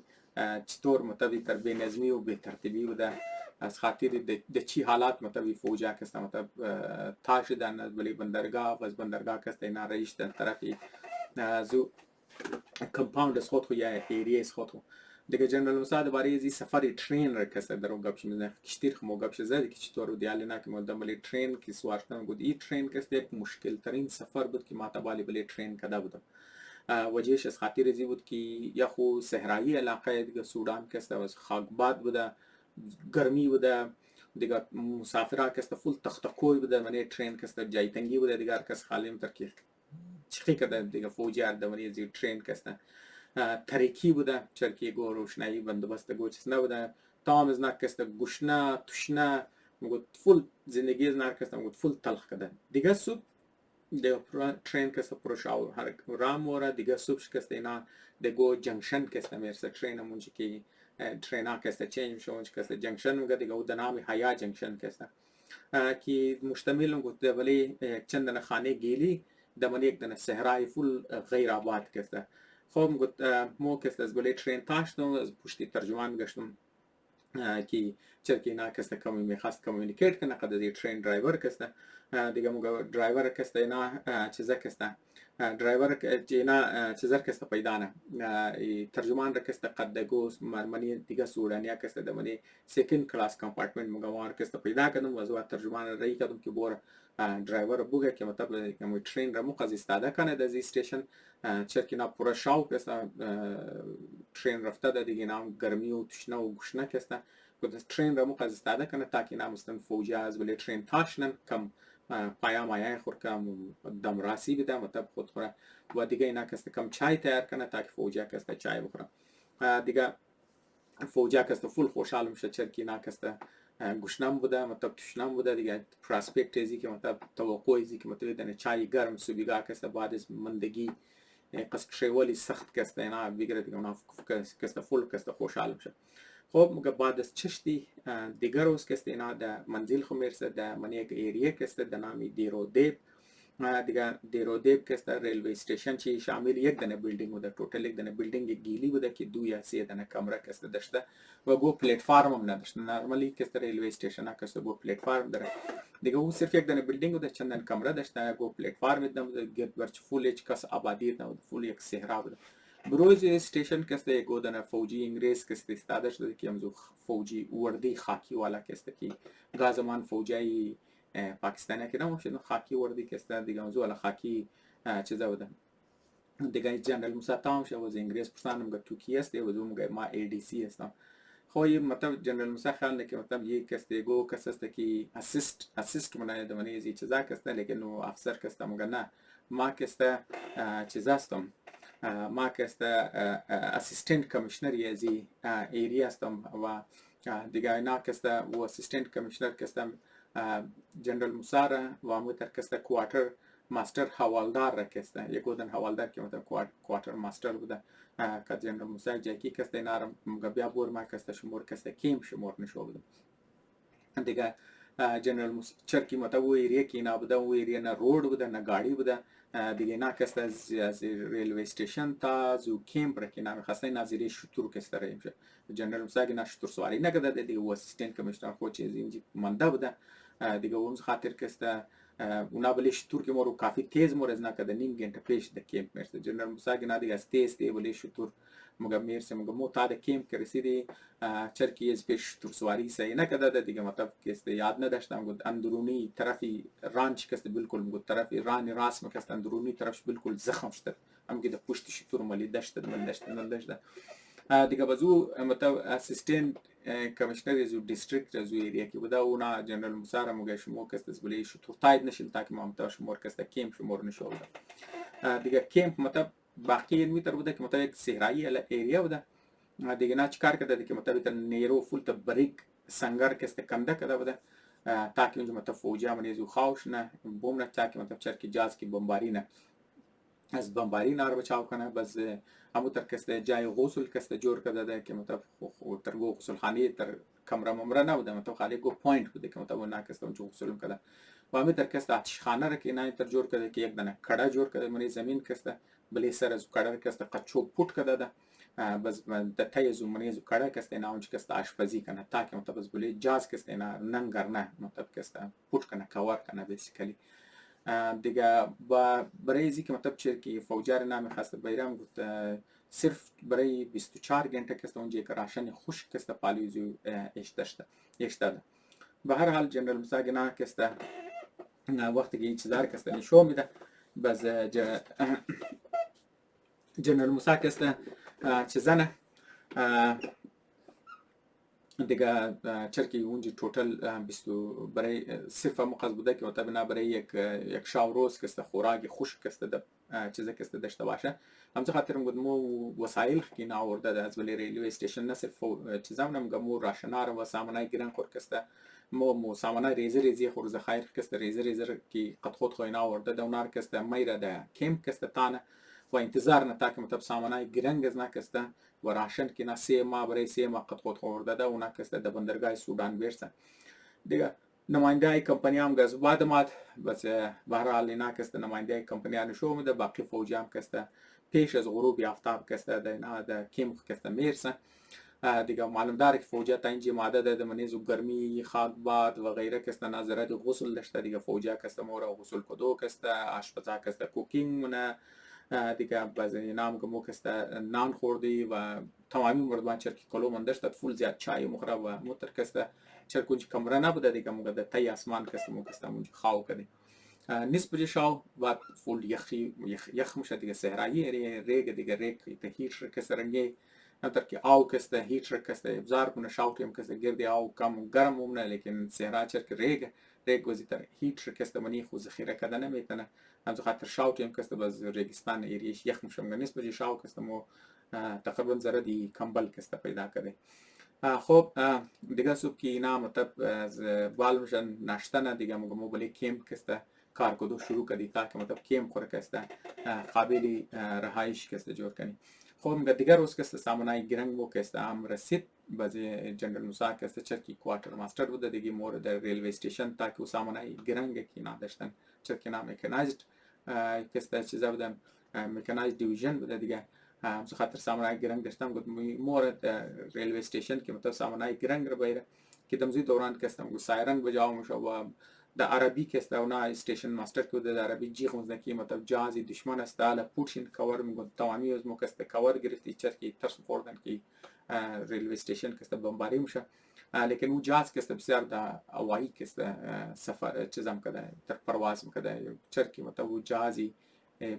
چطور مطلب تر بی نظمی و بی ترتیبی بوده از خاطر د چی حالات مطلب فوجا که است مطلب تا شدن از بلی بندرگاه و از بندرگاه که است اینا رئیس در طرفی زو کمپاوند از خود خو یا ایریه از خود خو دیگه جنرال موسی برای زی سفر ترین را کسر درو گپش میزنه کشتیر خمو گپش زدی که چطور دیالی نه که مدام بلی ترین کی سوارتم گفت این ترین که است یک مشکل ترین سفر بود که ما تبالی بلی ترین کدا بودم وجهش از خاطر زی بود که یا خو صحرایی علاقه دیگه سودان که است از خاکباد بوده گرمی بوده دیگه مسافرها که است فول تختکوی بوده منی ترین که است جای تنگی بوده دیگه کس خالیم ترکی چخی کرده دیگه فوجی اردمانی زی ترین که است تاریکی بوده چرکی گو روشنایی بندوبست گو چیز نبوده تمام از نک است گوشنا تشنا میگفت فول زندگی از نک است میگفت فول تلخ کرده دیگه صبح دیگه ترین که است پروشاو هر رام ورا دیگه صبح که است اینا دیگه جنکشن که است میرسه ترین مونجی که ترینا که است چینج شون که است جنکشن میگه دیگه او دنامی هیا جنکشن که است که مشتمل میگفت ولی چند خانه گیلی دمانی یک دنه صحرای فول غیر آباد که است خب گفت مو که است از بله ترین تاشتم از پشتی ترجمان گشتم که چرکی اینا که است کمی میخواست کمیونیکیت کنه قد از ترین درایور که است دیگه موگه درایور که است اینا چیزا که است درایور که اینا چیزا که است پیدا نه ترجمان را که است قد دگوس منی دیگه سودانیا که است دمانی سکند کلاس کمپارتمنت موگه وار که است پیدا کردم و از ترجمان رای کردم که بور درایور بوگه که مطلب که ترین را مقاز استاده کنه در استیشن چرکی نا پورا شاو که است ترین رفته ده دیگه نام گرمی و تشنه و گوشنه که است گفت ترین را مقاز استاده کنه تاکه نامستن فوجی از بله ترین تاشنن کم پایا مایه خور کم دم راسی بده مطلب خود خوره و دیگه اینا که است کم چای تیار کنه تاکه فوجی که است چای بخوره دیگه فوجی که است فول خوشحال میشه چرکی اینا که است گوشنم بوده مطلب تشنم بوده دیگه پراسپکت ازی که مطلب توقع ازی که مطلب دنه چای گرم صبحگاه که است بعد از مندگی قصد شیوالی سخت که است اینا بگیره دیگه اونا که است فول که است خوشحال میشه خب موقع بعد از چشتی دیگر روز که است اینا در منزل خو میرسه در من یک ایریه که است در نامی دیرودیب دیگه دیرودیب که است ریلوی استیشن چی شامل یک دنه بیلدینگ بوده توتال یک دنه بیلدینگ گیلی بوده که دو یا سه دنه کمره که است داشته و گو پلتفرم هم نداشته نرمالی که است ریلوی استیشن که است گو پلتفرم داره دیگه او صرف یک دنه بیلدینگ بوده چندن کمره داشته گو پلتفرم داشته گرد برچ فول اچ کس آبادی نبوده فول یک صحرا بوده بروز استیشن که است یک دنه فوجی انگلیس که است استاده شده که همزو فوجی وردی خاکی والا که است که گازمان فوجی پاکستانی که نموشد خاکی وردی که است دیگه همزو والا خاکی چیزا بوده دیگه جنرال موسی تام شد از انگلیس پرسانم که تو کی است و زوم میگه ما ای دی سی هستم خوی مطلب جنرال موسی خیال نه که مطلب یک است گو کس است که اسیست منای دمنی ازی چیزا است لیکن نو افسر که است میگه نه ما که است چیزا هستم ما که است اسیستنت کمیشنر ازی ایریا هستم و دیگه اینا که است و اسیستنت کمیشنر که است جنرال موسی و متر که است کوارتر ماستر حوالدار را که است یک دن حوالدار که مطلب کوارتر ماستر بوده که جنرال موسی جاکی که است اینا را بیا بور ما که است شمور که است کیم شمور نشو بوده دیگه جنرال چرکی متا و ایریا کی نا بوده و ایریا نه رود بوده نه گاڑی بوده دیگه نه کست از ریلوی استیشن تا زو کیمپ رکی نام خسته نظری شطور کست رای میشه جنرال مساگی نه شطور سواری نکرده دیگه و اسیستنت کمیشنر خود چیزی اینجی منده بوده دیگه اون خاطر کست اونا بله شطور که ما رو کافی تیز مورز نکرده نیم گنته پیش ده کیمپ میرسه جنرال مساگی نه دیگه از تیز بله شطور مگه میرسه مگه مو تا ده کیمپ که رسیدی چرکی از پیش ترسواری سعی نکرده دیگه مطلب که یاد نداشتم گفت اندرونی طرفی رانچ کست بالکل گفت طرفی رانی راس مکست اندرونی طرفش بالکل زخم شد هم که پشتش تور مالی داشت من داشت دیگه بازو مطلب اسیستنت کمیشنر از دیستریکت از ایریا کی بوده اونا جنرال مسار مگه شما کست از بلی شو تو تاید نشین تا که ما مطلب شما کست کیمپ شما نشو دیگه کیمپ مطلب باقی میتر بوده که مطلب یک صحرایی ایریا بوده دیگه نه چیکار کرده که مطلب نیرو فول تا بریک سنگر کست کنده کرده بوده تا که اونجا مطلب فوجا من یزو خواهش نه بوم نه تا که مطلب چرکی جاز کی بمباری نه از بمباری نار بچاو کنه بس همو تر کست جای غسل کست جور کرده که مطلب تر غسل خانه تر کمره ممره نبوده مطلب خالی گو پوینت بوده که مطلب نه کست اونجا غسل کرده و همه تر کست آتش خانه را که نه تر جور کرده که یک دانه کڑا جور کرده من زمین کست بلی سر از کڑا کست قچو پوت کرده ده بس د تایزو منیزو کڑا کست نه اونج کست آشپزی کنه تا که مطلب بلی جاز کست نه ننگر نه مطلب کست پوت کنه کور کنه بیسیکلی دیگه با برای ازی که مطلب چرکی فوجار نام خاص بیرام گفت صرف برای 24 گنته کست اونجا یک راشن خوش کست پالیزو ایش داده به هر حال جنرال مساگی نه کست وقتی که چیز دار کست نشو میده بس جنرال مسا کست چیزانه دیگه چرکی اونجا توتال بیستو برای صرف مقصد بوده که مطابق برای یک شاو روز کست خوراک خوش کست چیزی کست داشته باشه همچه خاطر میگم مو وسایل که ناورده از ولی ریلوی استیشن نه صرف چیزام نمیگم مو راشنار و سامانای گران خور کست مو سامانای ریزی خور ذخایر کست ریزی که قد خود خوی ناورده دونار کست میره ده کیمپ کست تانه و انتظار نه تا که مطلب سامانای گرنگ از نکست و راشن که نه 3 ماه برای 3 ماه قد خود خورده ده اونا کست ده بندرگاه سودان برسه دیگه نماینده های کمپانی هم گز بعد مات بس به هر حال اینا کست نماینده های کمپانی ها نشو میده باقی فوجی هم کست پیش از غروب آفتاب کست ده اینا ده کیم کست میرسه دیگه معلوم داره که فوجی تا اینجا ماده ده منیزو گرمی خاک باد و غیره کست نظرات غسل داشته دیگه فوجی کست مورا غسل کدو کست آشپزا کست کوکینگ منه دیگه بعضی نام که مو کست نان خوردی و تمامی مردمان چرکی کلو من داشت فول زیاد چای مخرا و موتر کست چرکونج کمره نبوده دیگه موقع ده تای آسمان کست مو کست مونج خاو کردی نصف شاو و فول یخ میشه دیگه صحرایی ریگ دیگه ریگ ته هیچ کس رنگی نتر که آو کست هیچ کست ابزار کنه شاوتیم کست گردی آو کم گرم مونه لیکن صحرا چرک ریگ وزی تر هیچ کست منی خو ذخیره کده نمیتونه هم خاطر شاوتیم کست باز ریگستان ایریش یخ میشه میگه نصف شاو کست مو تقریبا زردی کمبل کست پیدا کرده خب دیگه صبح که اینا مطلب از بال میشن نشتن دیگه مو بلی کیمپ کسته کار کدو شروع کردی تا که مطلب کیمپ خوره کسته قابلی رهایش کسته جور کنی خب میگه دیگه روز کسته سامانای گرنگ مو کسته هم رسید بازی جنرال موسا کسته چرکی کوارتر ماستر بوده دیگه مور در ریلوی استیشن تا که سامانای گرنگ کی نداشتن چرکی نام مکانایزد کسته چیزا بودن مکانایزد دیویژن بوده دیگه همسو خاطر سامانای گرنگ داشتم گفت مورد ریلوی استیشن که مطلب سامانای گرنگ رو بایره که دمزی دوران کستم گفت سایرن بجاو میشه و در عربی کسته اونا استیشن ماستر که در عربی جیغ مزنکی مطلب جازی دشمن است حالا پوتین کور میگن تمامی از مو کسته کور گرفتی چرکی ترس خوردن که ریلوی استیشن کسته بمباری میشه لیکن او جاز کسته بسیار در هوایی کسته سفر چیزام کده در پرواز میکده چرکی مطلب او جازی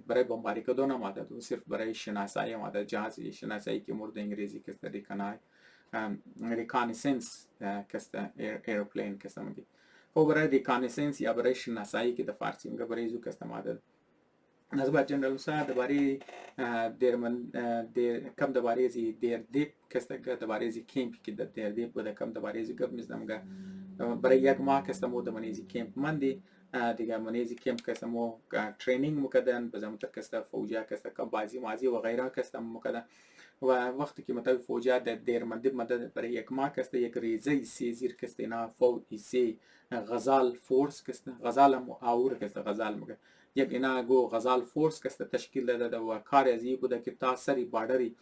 برای بمباری کدو نماده و صرف برای شناسایی آماده جهازی شناسایی که مورد انگلیسی کسته ریکانیسنس کسته ایروپلین کسته میگی خب برای ریکانیسنس یا برای شناسایی که در فارسی میگه برای زو کسته آماده از بعد جنرال موسا درباره کم درباره زی دیر دیپ کسته درباره زی کیمپ که در دیر دیپ بوده کم درباره زی گپ میزنم برای یک ماه کسته مو در منیزی کیمپ مندی دیگه منیزی کیمپ کسته مو ترینینگ مکدن بزمتر کسته فوجا کسته کم بازی مازی و غیره کسته مکدن و وقتی که مثلا فوجا در دیرمندی مدد برای یک ماه کسته یک ریزه سیزیر کسته اینا فوج ایسی غزال فورس کسته غزال آور کسته غزال مگه یک اینا گو غزال فورس کسته تشکیل داده و کار از این بوده که تا سری بادری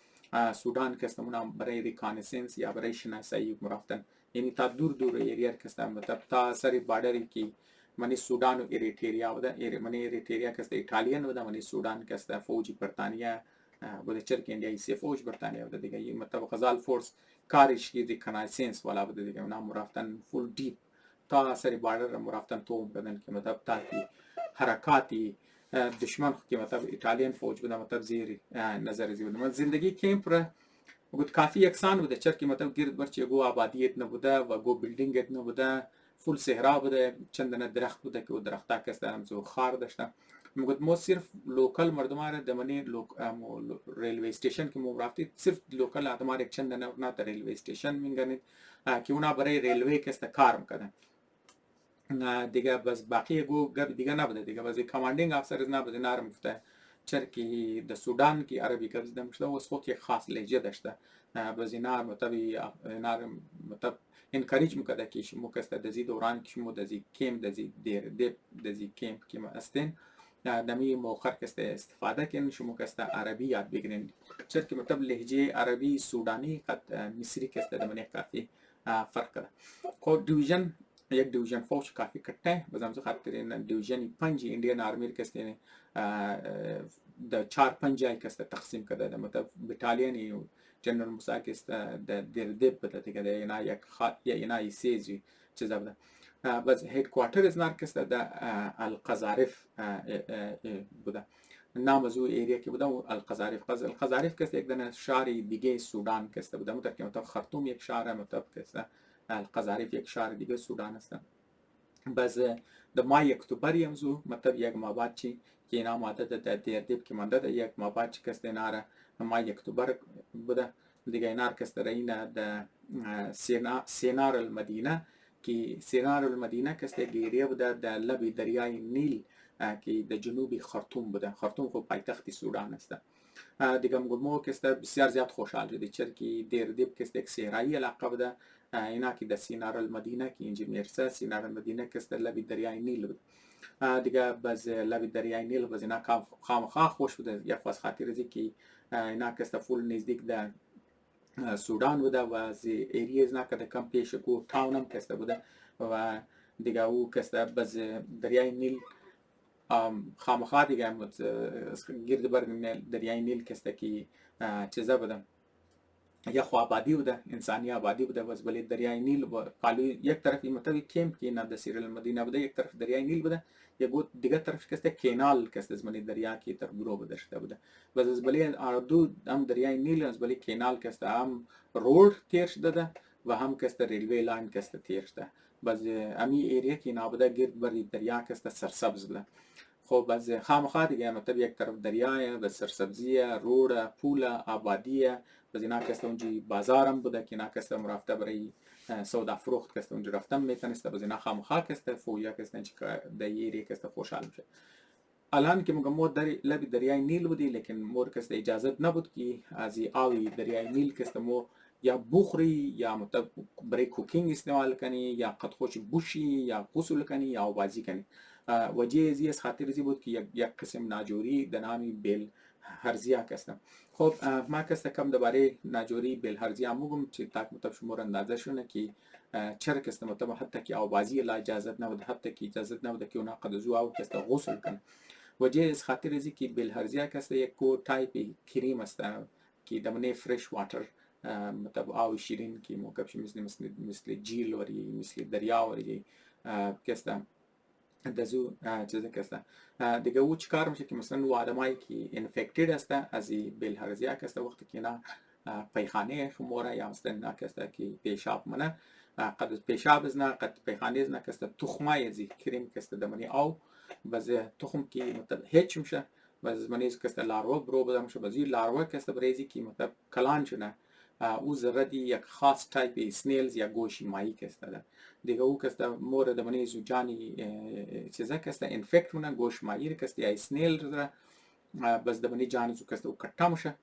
سودان کسته منا برای ریکانسنس یا برای شناسایی مرفتن یعنی تا دور دور ایریا کسته مطلب تا سری بادری که منی سودان و اریتریا بوده منی اریتریا کسته ایتالیان بوده منی سودان کسته فوجی برطانیا بوده چرک انډیایی سی فوج برطانیا بوده دیگه این مطلب غزال فورس کارش کی ریکنایسنس والا بوده دیگه اونا مرفتن فول دیپ تا سری بارڈر مرفتن توم بدن که مطلب تاکی حرکاتی دشمن که مطلب ایتالیان فوج بوده مطلب زیر نظر زی بوده زندگی کیمپ را بود کافی یکسان بوده چرک مطلب گرد برچه گو آبادیت نبوده و گو بیلدینگت نبوده فول صحرا بوده چندن درخت بوده که درختا کسته همزو خار داشته میگوید ما صرف لوکال مردم ها دمانی ریلوی استیشن که ما رفتید صرف لوکال آدم ها یک چند نه در ریلوی استیشن میگنید که اونا برای ریلوی کسته کار میکردن دیگه بس باقی گو گپ دیگه نبوده دیگه بس کماندینگ افسرز نبوده نرم گفته چرکی در سودان که عربی که دیدم شده و خود یک خاص لهجه داشته بس اینا مطلب انکاریج میکرده که شما کسته دزی دوران که شما دزی کیم دزی دیر دزی کیم که استین دمی موخر کسته استفاده کنین شما کسته عربی یاد بگیرین چرا که مطلب لهجه عربی سودانی قد مصری کسته دمانی کافی فرق کرده خب دیویژن یک دیویژن فوج کافی کٹه ہے بس ہم سے خاطر ان دیویژن 5 انڈین آرمی کسته نے د 4-5 کسته تقسیم کرده ده مطلب بتالین جنرال موسی کسته د دب بده که اینا یک خط یا اینا یسیزی چیزا بده بس هید کوارتر از نار کسته ده القذارف بوده نام از او ایریا که بوده القذارف کسته یک دنه شهری دیگه سودان کسته بوده مطلب که مطلب خرطوم یک شهر مطلب کسته القذارف یک شهر دیگه سودان است بس د مای اکتبر یمزو مطلب یک ما بعد چی که اینا ماده ده دیردیب که منده ده یک ما بعد چی کسته ناره مای اکتبر بوده دیگه اینار کسته راینا ده سینار المدینه که سینار المدینه کسته گیریه بوده در لب دریای نیل که در جنوبی خرطوم بوده خرطوم خب پایتخت سودان است دیگه مگمو کسته بسیار زیاد خوشحال شده چرا که دیردیب کسته یک صحرایی علاقه بوده اینا که در سینار المدینه که اینجا میرسه سینار المدینه کسته لب دریای نیل بود دیگه باز لب دریای نیل باز اینا خامخا خوش بوده یک فاز خاطر ازی که اینا کسته فول نزدیک در سودان بوده و از ایریز نکرده کم پیش کو تاون هم کسته بوده و دیگه او کسته باز دریای نیل خامخا دیگه گرد بر دریای نیل کسته که چیزا بوده یا خو آبادی بوده انسانی آبادی بوده و ولی دریای نیل پالو یک طرف مطلب کیمپ که نه د سیرل مدینه بوده یک طرف دریای نیل بوده یک دیگه طرف کسته کینال کسته از منی دریا کی تر برو بوده شده بوده و از ولی اردو هم دریای نیل از ولی کینال کسته هم رود تیر شده ده و هم کسته ریلوی لاین کسته تیر شده باز امی ایریا کی نه بوده گرد بر دریا کسته سرسبز بوده خب از خامخا دیگه مطلب یک طرف دریای و سرسبزیه رود پول آبادیه بس اینا کسته اونجی بازارم بوده که اینا کسته رفته برای سودا فروخت کسته اونجا رفتم میتونسته بس اینا خامخا کسته فویا کسته که در ایری کسته خوشحال میشه الان که میگم ما در لب دریای نیل بودی لیکن مور کسته اجازت نبود که از آوی دریای نیل کسته مو یا بخوری یا مطلب برای کوکینگ استعمال کنی یا قد خوش بوشی یا غسل کنی یا بازی کنی وجه از خاطر ازی بود که یک قسم ناجوری در نامی بیل هرزیا کستم خب ما کسته کم درباره ناجوری بیل هرزیا میگم چه تاک مطلب شما اندازه شونه که چرا کسته مطلب حتی که آوازی لا اجازت نبود حتی که اجازت نبود که اونا قد زو او کسته غسل کنه وجه از خاطر ازی که بیل هرزیا کسته یک کو تایپ کریم است که دمنه فرش واتر مطلب آو شیرین که موقعش مثل جیل وری مثل دریا وری کسته دزو چیزا کسته دیگه او چیکار میشه که مثلا او آدمایی که انفکتید هسته از بیل هرزیا کسته وقتی که اینا پیخانه خموره یا مثلا اینا کسته که پیشاب منه قد پیشاب ازنا قد پیخانه ازنا کسته تخمای ازی کریم کسته دمانی او باز تخم که مطلب هیچ میشه باز منیز کسته لاروه برو بدم میشه بازی لاروه کسته بریزی که مطلب کلان شونه او زردی یک خاص تایپ سنیلز یا گوشی مایی کسته ده دیگه او کسته مورد منی زوجانی چیزا کسته انفکت مونه گوش مایی کسته یا سنیل را بس دمنی جانی زو کسته او کٹا میشه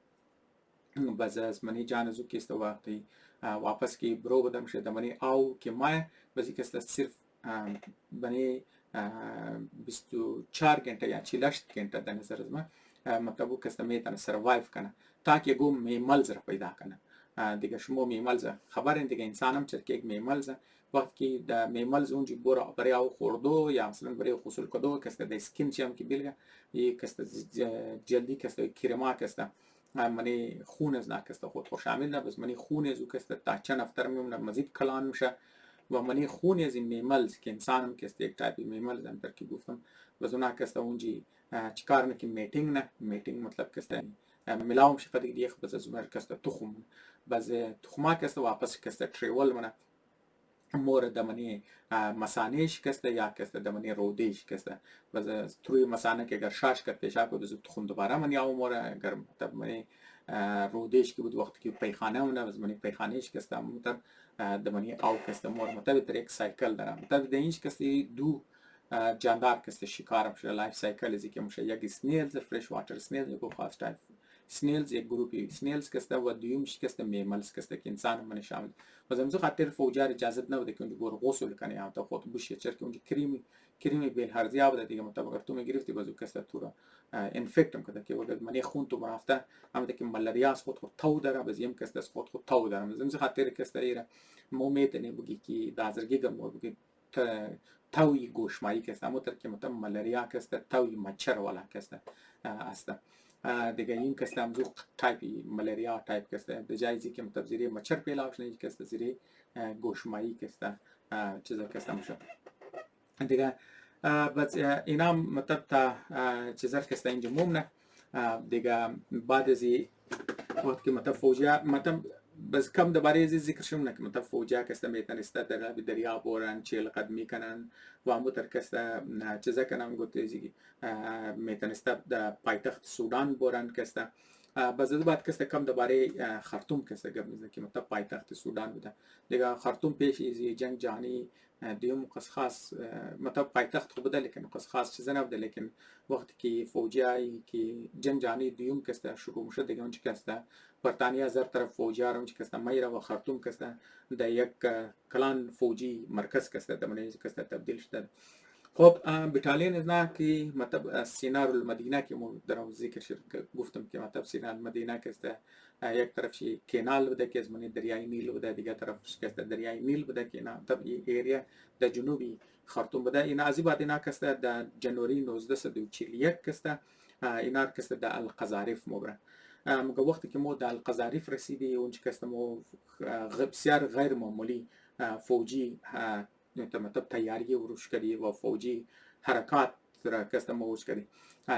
باز از منی جان زو کیست وقتی واپس کی برو بدم شد منی او که ما بازی کست صرف بنی 24 घंटे या 48 घंटे در نظر از ما مطلب کست میتونه سروایو کنه تا که گم میملز را پیدا کنه دیگه شما میملز خبرین دیگه انسانم چر که یک میملز وقتی که میملز اونجی برای برای او خوردو یا مثلا برای غسل کدو کست د سکین چیم که بیلگه یک کست جلدی کست کرما کست منی خون از نکست خود شامل نه بس منی خون از او کست تا چند افتر میمونه مزید کلان میشه و منی خون از این میملز که انسانم کست یک تایپی میملز هم در که گفتم بس اونا کست اونجی چیکار نکی میتینگ نه میتینگ مطلب کست ملاوم شقه دیگه دیخ بس از اون کست تخم بس تخما کست واپس کست تریول منه مور دمنی مسانه شکسته یا کسته دمنی روده شکسته بس توی مسانه که اگر شاش کرد پیشاب بود زود خون دوباره من یا مور اگر مطلب منی رودهش که بود وقتی که پیخانه مونه بس منی پیخانه شکسته مطلب دمنی او کسته مور مطلب در یک سایکل دارم مطلب دینش کسته دو جاندار کسته شکار میشه لایف سایکل ازی که میشه یک سنیلز فرش واتر سنیلز یک خاص تایپ سنیلز یک گروپی سنیلز کسته و دیومش کسته میملز کسته که انسان من شامل و امروز خاطر فوجار اجازه نبوده که اونجا برو غسل کنی یا تا خود بوشه چرا که اونجا کریمی بیل هرزیا بوده دیگه مطابق اگر تو میگرفتی بازو کسته تو را انفکت هم کده که وقت منی خون تو برافته هم که ملاریا از خود تو داره باز یم کسته از خود تو داره امروز خاطر کسته ایره مومیت نه بگی که دازرگی گم بگی تاوی گوشمایی کسته اما تر که مطابق ملاریا کسته تاوی مچر والا کسته است دیگه این کسته هم زو تایپی ملاریا تایپ کسته به جایزی که مطلب زیری مچر پیلاوش نه کسته زیری گوشمایی کسته چیزا کسته میشه دیگه بس اینا مطلب تا چیزا کسته اینجا ممنه دیگه بعد از وقت که مطلب فوجیا مطلب بس کم درباره از ذکر شم نه که مطلب فوجیا کسته میتونسته در دریا بورن چیل قدمی کنن و همو تر کسته چیزا کنن گفته زیگی میتونسته در پایتخت سودان بورن کسته بس از بعد کسته کم درباره خرطوم کسته گپ میزنه که مطلب پایتخت سودان بوده دیگه خرطوم پیش از جنگ جهانی دیوم قص خاص مطلب پایتخت خوب بوده لیکن قص خاص چیزا نبوده لیکن وقتی که فوجیایی که جنگ جهانی دیوم کسته شروع میشه دیگه اون کسته برطانیه زر طرف فوجیار هم کسته میره و خرطوم کسته در یک کلان فوجی مرکز کسته دمنیز کسته تبدیل شده خب بتالین از نه که مطلب سینار المدینه که مو در ذکر شد گفتم که مطلب سینار المدینه کسته یک طرف شی کانال بوده که از منی دریای نیل بوده دیگه طرف کسته دریای نیل بوده که نه مطلب این ایریا در جنوبی خرطوم بوده اینا از بعد اینا کسته در جنوری 1941 کسته اینا کسته در القذارف مبره مگه وقتی که مو در القذارف رسیدی اونچه کسته مو بسیار غیر معمولی فوجی مطلب تیاری وروش کردی و فوجی حرکات را کسته موج کردی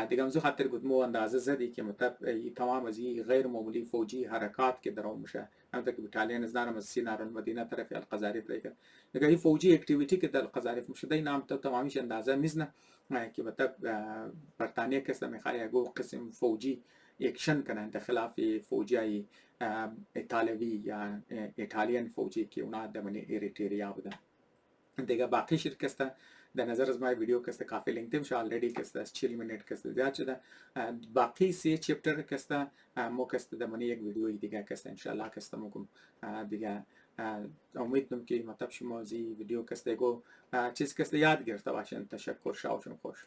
دیگه امزو خاطر گفت مو اندازه زدی که مطلب تمام از این غیر معمولی فوجی حرکات که درام میشه همونطور که بتالین از نارم از سینار المدینه طرف القذارف ریگه دیگه این فوجی اکتیویتی که در القذارف میشه دی نام تمامیش اندازه میزنه که مطلب برطانیه کسته میخواد یگو قسم فوجی اکشن کنن در خلاف فوجی ایتالوی یا ایتالیان فوجی که اونا دمنی ایریتریا بودن دیگه باقی شرکسته در نظر از ما ویدیو کسته کافی لینک تیم شو آلریدی کسته از 40 منیت کسته زیاد شده باقی 3 چپتر کسته مو کسته دمنی یک ویدیو دیگه کسته انشالله کسته مگم دیگه امید دارم که مطلب شما زی ویدیو کسته گو چیز کسته یاد گرفته باشین تشکر شاوشون خوش